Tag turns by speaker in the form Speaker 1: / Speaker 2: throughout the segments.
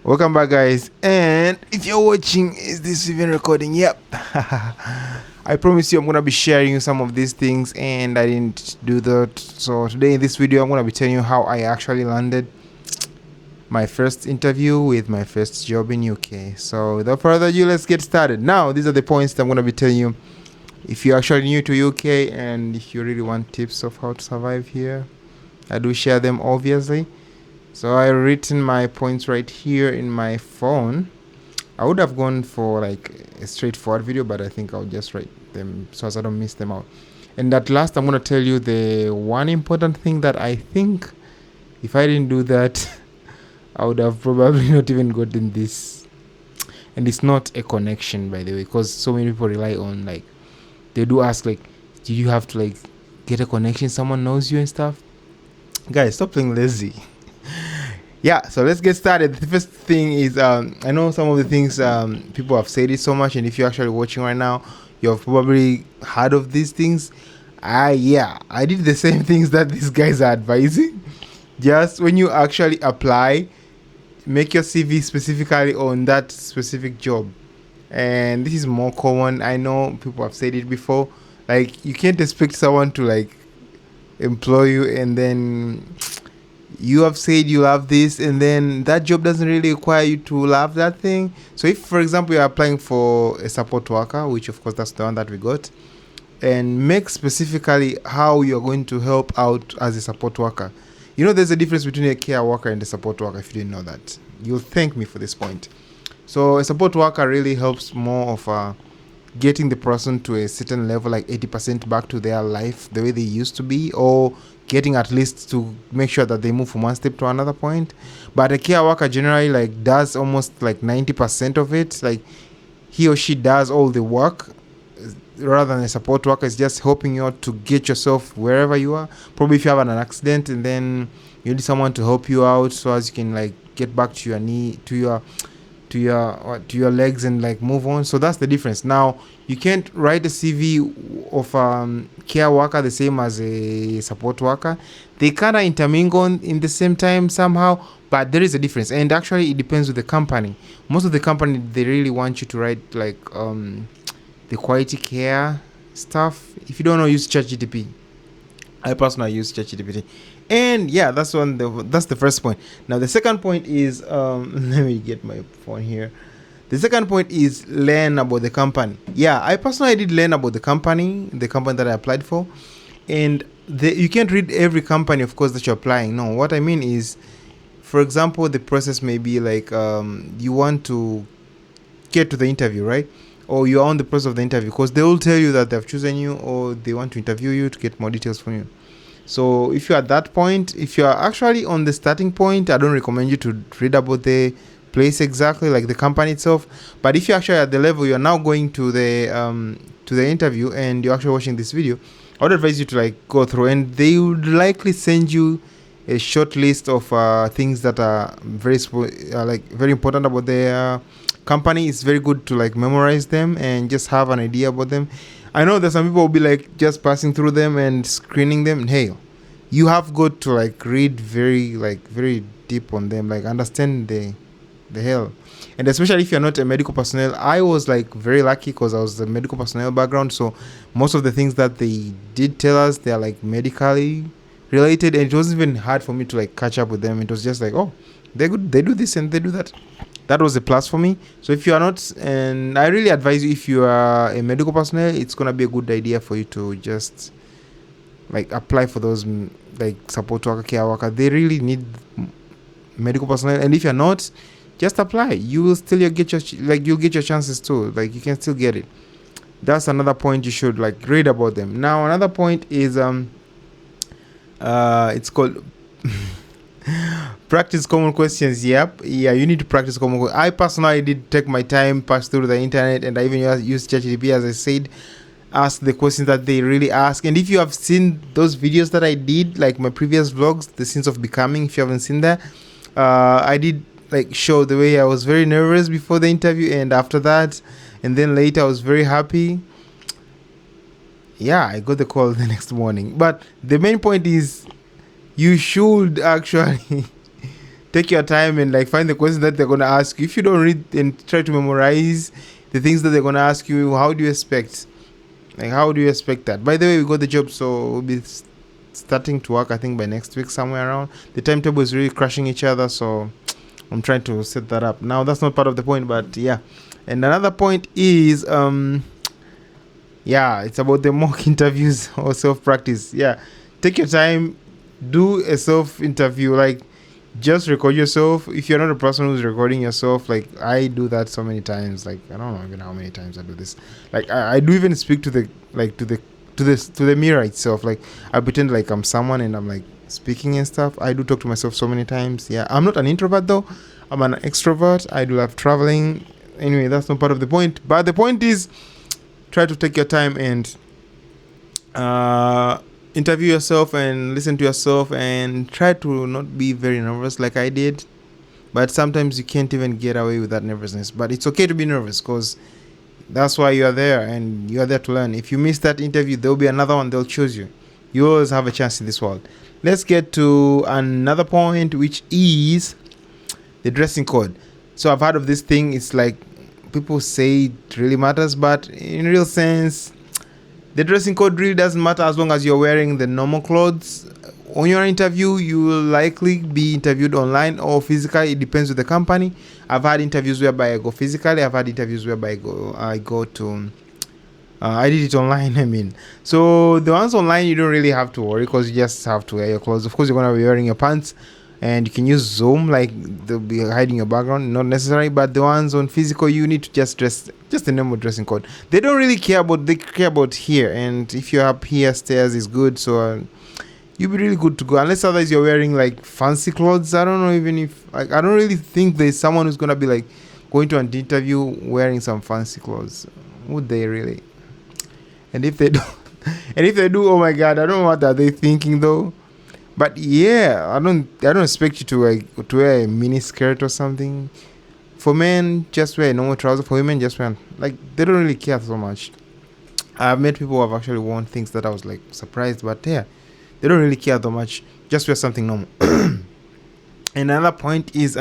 Speaker 1: Welcome back, guys. And if you're watching, is this even recording? Yep. I promise you I'm gonna be sharing some of these things, and I didn't do that. So today in this video, I'm gonna be telling you how I actually landed my first interview with my first job in UK. So without further ado, let's get started. Now, these are the points that I'm gonna be telling you. If you're actually new to UK and if you really want tips of how to survive here, I do share them obviously. So I written my points right here in my phone. I would have gone for like a straightforward video, but I think I'll just write them so as I don't miss them out. And at last, I'm gonna tell you the one important thing that I think if I didn't do that, I would have probably not even gotten this. And it's not a connection, by the way, because so many people rely on like they do ask like, do you have to like get a connection? Someone knows you and stuff. Guys, stop playing lazy. Yeah, so let's get started. The first thing is I know some of the things people have said it so much, and if you're actually watching right now, you've probably heard of these things. I did the same things that these guys are advising. Just when you actually apply, make your CV specifically on that specific job. And this is more common. I know people have said it before. Like you can't expect someone to like employ you and then you have said you love this and then that job doesn't really require you to love that thing. So if for example you're applying for a support worker, which of course that's the one that we got, and make specifically how you're going to help out as a support worker. You know, there's a difference between a care worker and a support worker. If you didn't know that, you'll thank me for this point. So a support worker really helps more of getting the person to a certain level, like 80% back to their life the way they used to be, or getting at least to make sure that they move from one step to another point. But a care worker generally like does almost like 90% of it. Like he or she does all the work, rather than a support worker is just helping you out to get yourself wherever you are. Probably if you have an accident and then you need someone to help you out so as you can like get back to your knee, to your legs and like move on. So that's the difference. Now you can't write a CV of care worker the same as a support worker. They kind of intermingle in the same time somehow, but there is a difference. And actually it depends with the company. Most of the company, they really want you to write like the quality care stuff. If you don't know, use ChatGPT. I personally use ChatGPT. And yeah, that's the first point. Now the second point is let me get my phone here. The second point is learn about the company. Yeah, I personally did learn about the company that I applied for. And you can't read every company, of course, that you're applying. No, what I mean is, for example, the process may be like you want to get to the interview, right? Or you're on the process of the interview, because they will tell you that they've chosen you or they want to interview you to get more details from you. So if you're at that point, if you're actually on the starting point, I don't recommend you to read about the place exactly, like the company itself. But if you're actually at the level, you're now going to the interview and you're actually watching this video, I would advise you to like go through, and they would likely send you a short list of things that are very important about the company. It's very good to like memorize them and just have an idea about them. I know that some people will be like just passing through them and screening them. Hey, you have got to like read very deep on them, like understand the hell. And especially if you're not a medical personnel, I was like very lucky because I was a medical personnel background. So most of the things that they did tell us, they're like medically related, and it wasn't even hard for me to like catch up with them. It was just like, oh, they're good, they do this and they do that. That was a plus for me. So if you are not, and I really advise you, if you are a medical personnel, it's gonna be a good idea for you to just like apply for those like support worker, care worker. They really need medical personnel, and if you're not, just apply. You will still you'll get your chances too. Like you can still get it. That's another point. You should like read about them. Now another point is it's called practice common questions. Yep. Yeah, you need to practice common questions. I personally did take my time, pass through the internet, and I even use ChatGPT, as I said, ask the questions that they really ask. And if you have seen those videos that I did, like my previous vlogs, the scenes of becoming, if you haven't seen that, I did like show the way I was very nervous before the interview and after that, and then later I was very happy. Yeah, I got the call the next morning. But the main point is you should actually take your time and like find the questions that they're gonna ask you. If you don't read and try to memorize the things that they're gonna ask you, how do you expect? Like, how do you expect that? By the way, we got the job, so we'll be starting to work, I think, by next week, somewhere around. The timetable is really crashing each other, so I'm trying to set that up. Now, that's not part of the point, but yeah. And another point is, yeah, it's about the mock interviews or self-practice. Yeah, take your time, do a self-interview, like, just record yourself. If you're not a person who's recording yourself, like I do that so many times, like I don't know even how many times I do this. Like I do even speak to the like to the mirror itself. Like I pretend like I'm someone and I'm like speaking and stuff. I do talk to myself so many times. Yeah, I'm not an introvert though, I'm an extrovert. I do love traveling. Anyway, that's not part of the point, but the point is, try to take your time and interview yourself and listen to yourself and try to not be very nervous like I did. But sometimes you can't even get away with that nervousness. But it's okay to be nervous because that's why you are there and you are there to learn. If you miss that interview, there'll be another one, they'll choose you. You always have a chance in this world. Let's get to another point, which is the dressing code. So I've heard of this thing. It's like people say it really matters, but in real sense, the dressing code really doesn't matter as long as you're wearing the normal clothes. On your interview, you will likely be interviewed online or physically. It depends with the company. I've had interviews whereby I go physically. I've had interviews whereby I go to. I did it online. I mean, so the ones online, you don't really have to worry because you just have to wear your clothes. Of course, you're gonna be wearing your pants, and you can use Zoom, like they'll be hiding your background, not necessary. But the ones on physical, you need to just dress just the normal dressing code. They don't really care about, they care about here, and if you're up here, stairs is good, so you'll be really good to go, unless otherwise you're wearing like fancy clothes. I don't know, even if like, I don't really think there's someone who's gonna be like going to an interview wearing some fancy clothes. Would they really? And if they do, and if they do, oh my god, I don't know what are they thinking though. But yeah, I don't expect you to wear a mini skirt or something. For men, just wear a normal trouser. For women, just wear, like, they don't really care so much. I've met people who have actually worn things that I was like surprised, but yeah, they don't really care that much. Just wear something normal. And another point is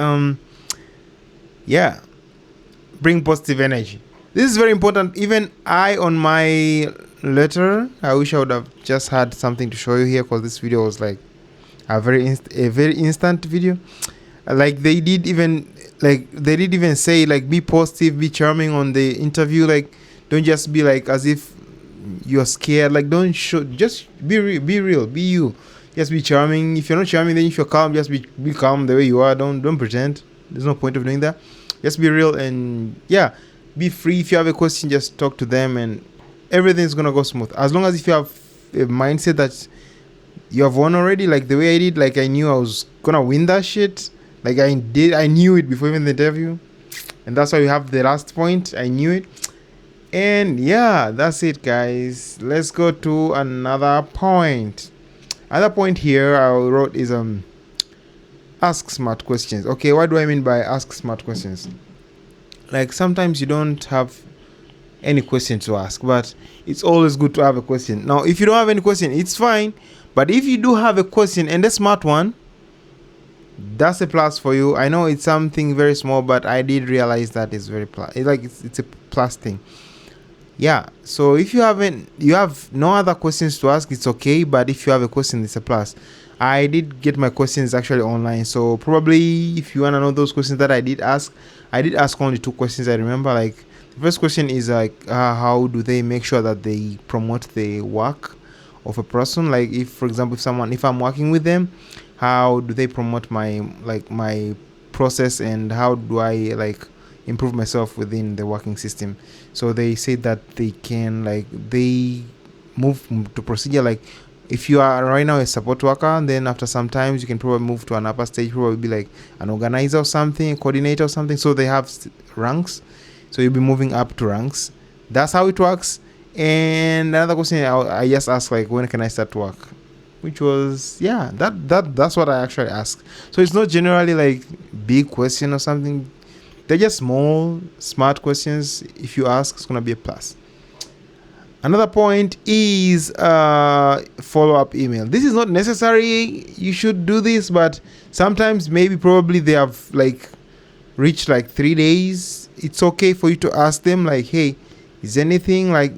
Speaker 1: yeah, bring positive energy. This is very important. Even I, on my letter, I wish I would have just had something to show you here, because this video was like a very instant video. Like they did even say like be positive, be charming on the interview. Like don't just be like as if you're scared. Like don't show, just be real, be you. Just be charming. If you're not charming, then if you're calm, just be calm the way you are. Don't pretend. There's no point of doing that. Just be real and yeah, be free. If you have a question, just talk to them and everything's gonna go smooth. As long as if you have a mindset that you have won already, like the way I did, like I knew I was gonna win that shit. Like I knew it before even the interview. And that's why we have the last point. I knew it. And yeah, that's it, guys. Let's go to another point. Another point here I wrote is ask smart questions. Okay, what do I mean by ask smart questions? Like sometimes you don't have any question to ask, but it's always good to have a question. Now, if you don't have any question, it's fine. But if you do have a question and a smart one, that's a plus for you. I know it's something very small, but I did realize that it's very plus. It's a plus thing. Yeah. So if you have no other questions to ask, it's okay. But if you have a question, it's a plus. I did get my questions actually online, so probably if you want to know those questions that I did ask only 2 questions. I remember, like the first question is like how do they make sure that they promote the work of a person? Like if, for example, if I'm working with them, how do they promote my process, and how do I like improve myself within the working system? So they say that they can, like, they move to procedure. Like if you are right now a support worker, then after some times you can probably move to an upper stage, probably be like an organizer or something, a coordinator or something. So they have ranks, so you'll be moving up to ranks. That's how it works. And another question I just asked, like, when can I start work? Which was, yeah, that's what I actually asked. So it's not generally like big question or something. They're just small, smart questions. If you ask, it's gonna be a plus. Another point is follow-up email. This is not necessary. You should do this, but sometimes maybe probably they have like reached like 3 days. It's okay for you to ask them like, hey, is anything like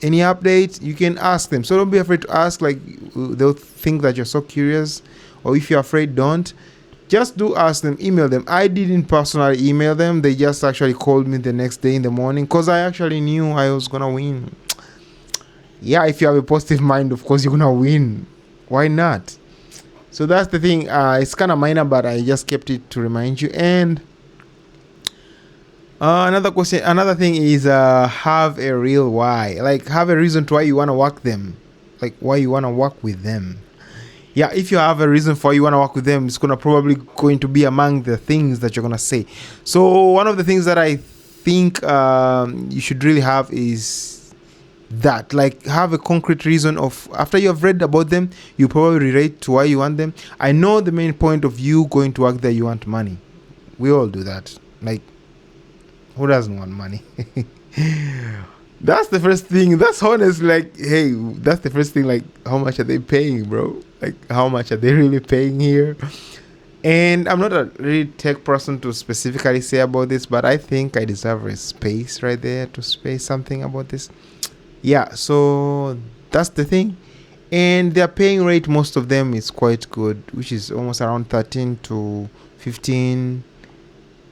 Speaker 1: any update? You can ask them. So don't be afraid to ask. Like they'll think that you're so curious, or if you're afraid, don't. Just do ask them, email them. I didn't personally email them. They just actually called me the next day in the morning because I actually knew I was gonna win. Yeah, if you have a positive mind, of course you're gonna win. Why not? So that's the thing. It's kind of minor, but I just kept it to remind you. And another thing is have a real why. Like have a reason to why you wanna work them. Like why you wanna work with them. Yeah, if you have a reason for you want to work with them, it's probably going to be among the things that you're gonna say. So one of the things that I think you should really have is that, like, have a concrete reason of, after you have read about them, you probably relate to why you want them. I know the main point of you going to work there, you want money. We all do that. Like, who doesn't want money? That's the first thing. That's honest. Like, hey, that's the first thing. Like, how much are they paying, bro? Like, how much are they really paying here? And I'm not a really tech person to specifically say about this, but I think I deserve a space right there to say something about this. Yeah, so that's the thing. And their paying rate, most of them is quite good, which is almost around 13 to 15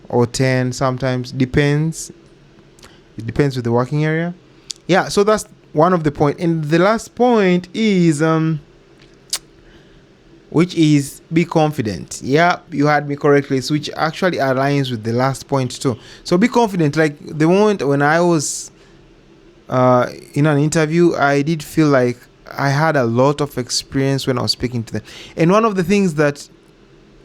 Speaker 1: or 10 sometimes. Depends. It depends with the working area. Yeah, so that's one of the point. And the last point is which is be confident. Yeah, you heard me correctly, which actually aligns with the last point too. So be confident. Like the moment when I was in an interview, I did feel like I had a lot of experience when I was speaking to them. And one of the things that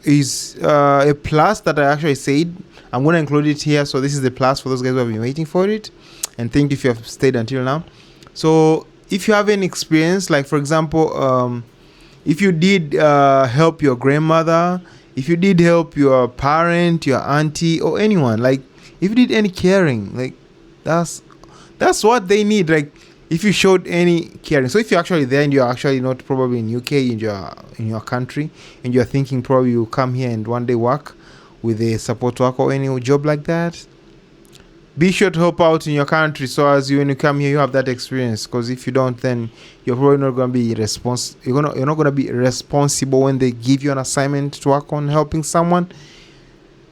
Speaker 1: is a plus that I actually said, I'm going to include it here. So this is the plus for those guys who have been waiting for it. And thank you if you have stayed until now. So if you have any experience, like for example, if you did help your grandmother, if you did help your parent, your auntie, or anyone, like if you did any caring, like that's what they need. Like if you showed any caring. So if you're actually there and you're actually not probably in UK, in your country, and you're thinking probably you'll come here and one day work with a support work or any job like that, be sure to help out in your country, so as when you come here you have that experience. Because if you don't, then you're probably not going to be you're not going to be responsible when they give you an assignment to work on helping someone.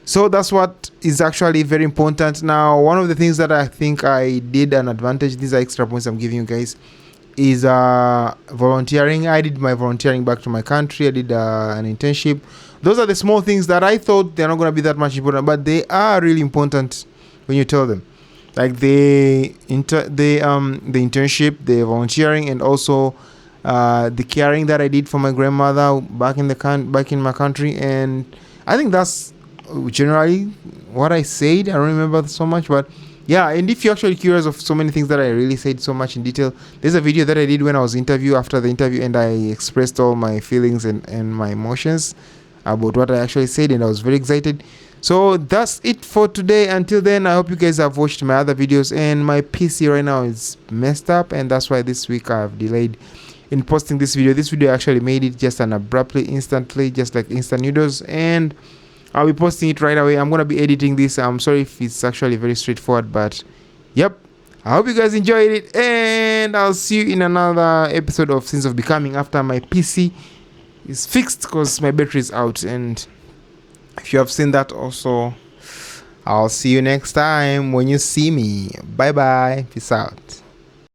Speaker 1: So that's what is actually very important. Now, one of the things that I think I did an advantage, these are extra points I'm giving you guys, is volunteering. I did my volunteering back to my country. I did an internship. Those are the small things that I thought they're not going to be that much important, but they are really important when you tell them. Like the internship, the volunteering, and also the caring that I did for my grandmother back in my country. And I think that's generally what I said. I don't remember so much, but yeah. And if you're actually curious of so many things that I really said so much in detail, there's a video that I did when I was after the interview, and I expressed all my feelings and my emotions about what I actually said, and I was very excited. So that's it for today. Until then, I hope you guys have watched my other videos, and my PC right now is messed up, and that's why this week I've delayed in posting this video. This video actually made it just instantly, just like instant noodles, and I'll be posting it right away. I'm gonna be editing this. I'm sorry if it's actually very straightforward, but yep, I hope you guys enjoyed it, and I'll see you in another episode of Sins of Becoming after my PC is fixed, because my battery is out. And if you have seen that also, I'll see you next time when you see me. Bye bye, peace out.